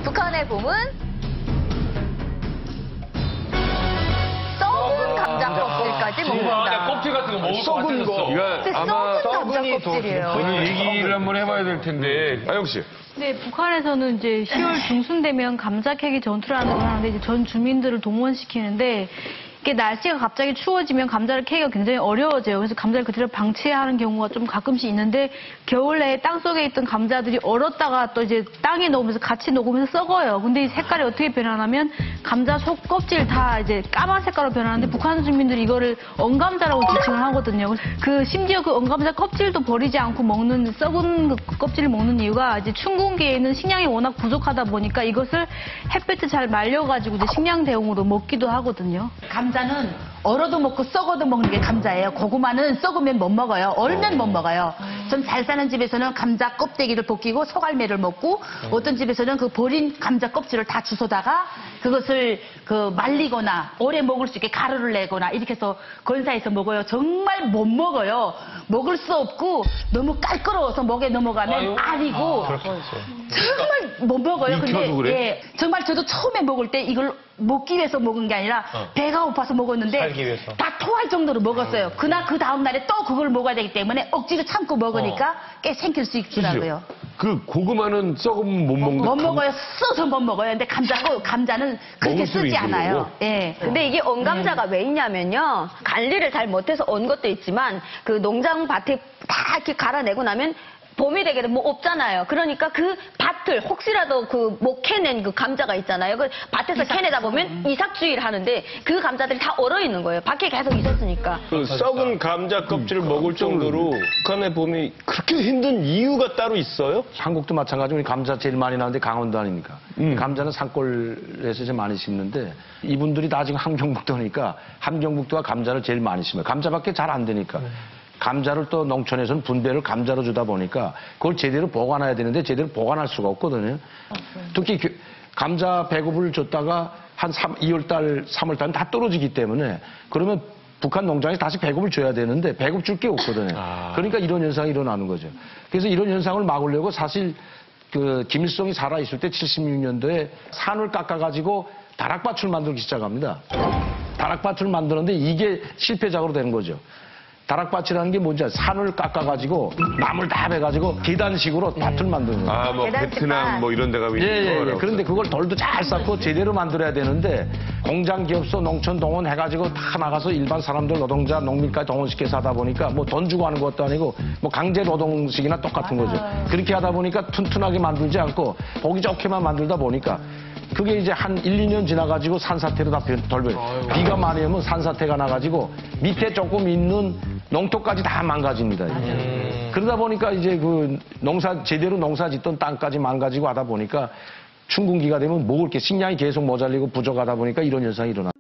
북한의 봄은 썩은 감자 껍질까지 먹는다. 껍질 같은 거 먹을 것 썩은 거. 같아졌어. 근데 썩은 감자 껍질이에요. 오늘 얘기를 한번 해봐야 될 텐데. 아영 씨. 네, 북한에서는 이제 10월 중순 되면 감자 캐기 전투라는 걸 하는데 이제 전 주민들을 동원시키는데 이게 날씨가 갑자기 추워지면 감자를 캐기가 굉장히 어려워져요. 그래서 감자를 그대로 방치하는 경우가 좀 가끔씩 있는데 겨울 내에 땅속에 있던 감자들이 얼었다가 또 이제 땅에 녹으면서 같이 녹으면서 썩어요. 근데 이 색깔이 어떻게 변하냐면 감자 속 껍질 다 이제 까만 색깔로 변하는데 북한 주민들이 이거를 언감자라고 지칭을 하거든요. 심지어 그 언감자 껍질도 버리지 않고 먹는 썩은 그 껍질을 먹는 이유가 이제 춘궁기에는 식량이 워낙 부족하다 보니까 이것을 햇볕에 잘 말려가지고 이제 식량 대용으로 먹기도 하거든요. 감자는 얼어도 먹고 썩어도 먹는 게 감자예요. 고구마는 썩으면 못 먹어요. 얼면 못 먹어요. 좀 잘 사는 집에서는 감자 껍데기를 벗기고 소갈매를 먹고 어떤 집에서는 그 버린 감자 껍질을 다 주워다가 그것을 말리거나 오래 먹을 수 있게 가루를 내거나 이렇게 해서 건사해서 먹어요. 정말 못 먹어요. 먹을 수 없고 너무 깔끔해서 목에 넘어가면 알이고 정말 못 먹어요. 근데 그래? 예, 정말 저도 처음에 먹을 때 이걸 먹기 위해서 먹은 게 아니라 배가 고파서 먹었는데 살기 위해서. 다 토할 정도로 먹었어요. 그날 그 다음 날에 또 그걸 먹어야 되기 때문에 억지로 참고 먹으니까 꽤 생길 수 있더라고요. 그 고구마는 썩으면 못 먹는. 못 먹어요. 써서 못 먹어요. 근데 감자는 그렇게 먹을 수도 쓰지 있는 않아요. 거고? 예. 근데 이게 언감자가 왜 있냐면요. 관리를 잘 못해서 언 것도 있지만 그 농장밭에 다 이렇게 갈아내고 나면 봄이 되게 뭐 없잖아요. 그러니까 그 밭을 혹시라도 못 캐낸 그 감자가 있잖아요. 그 밭에서 캐내다 보면 이삭주의를 하는데 그 감자들이 다 얼어 있는 거예요. 밖에 계속 있었으니까. 그 썩은 감자 껍질을 먹을 정도로 북한의 봄이 그렇게 힘든 이유가 따로 있어요? 한국도 마찬가지로 우리 감자 제일 많이 나는데 강원도 아닙니까? 감자는 산골에서 제일 많이 심는데 이분들이 다 지금 함경북도니까 함경북도가 감자를 제일 많이 심어요. 감자밖에 잘 안 되니까. 감자를 또 농촌에서는 분배를 감자로 주다 보니까 그걸 제대로 보관해야 되는데 제대로 보관할 수가 없거든요. 특히 감자 배급을 줬다가 한 2월달, 3월달은 다 떨어지기 때문에 그러면 북한 농장에 다시 배급을 줘야 되는데 배급 줄 게 없거든요. 그러니까 이런 현상이 일어나는 거죠. 그래서 이런 현상을 막으려고 사실 김일성이 살아있을 때 76년도에 산을 깎아가지고 다락밭을 만들기 시작합니다. 다락밭을 만드는데 이게 실패작으로 된 거죠. 다락밭이라는 게 뭔지 산을 깎아가지고 나무를 다 베가지고 계단식으로 밭을 만드는 거예요. 뭐 베트남 뭐 이런 데가 예. 그런데 그걸 돌도 잘 쌓고 제대로 만들어야 되는데 공장, 기업소, 농촌 동원해가지고 다 나가서 일반 사람들, 노동자, 농민까지 동원시켜서 하다 보니까 뭐 돈 주고 하는 것도 아니고 뭐 강제 노동식이나 똑같은 거죠. 그렇게 하다 보니까 튼튼하게 만들지 않고 보기 좋게만 만들다 보니까 그게 이제 한 1, 2년 지나가지고 산사태로 다 돌변해요. 비가 많이 오면 산사태가 나가지고 밑에 조금 있는 농토까지 다 망가집니다. 그러다 보니까 이제 제대로 농사 짓던 땅까지 망가지고 하다 보니까 춘궁기가 되면 먹을 게 식량이 계속 모자리고 부족하다 보니까 이런 현상이 일어나.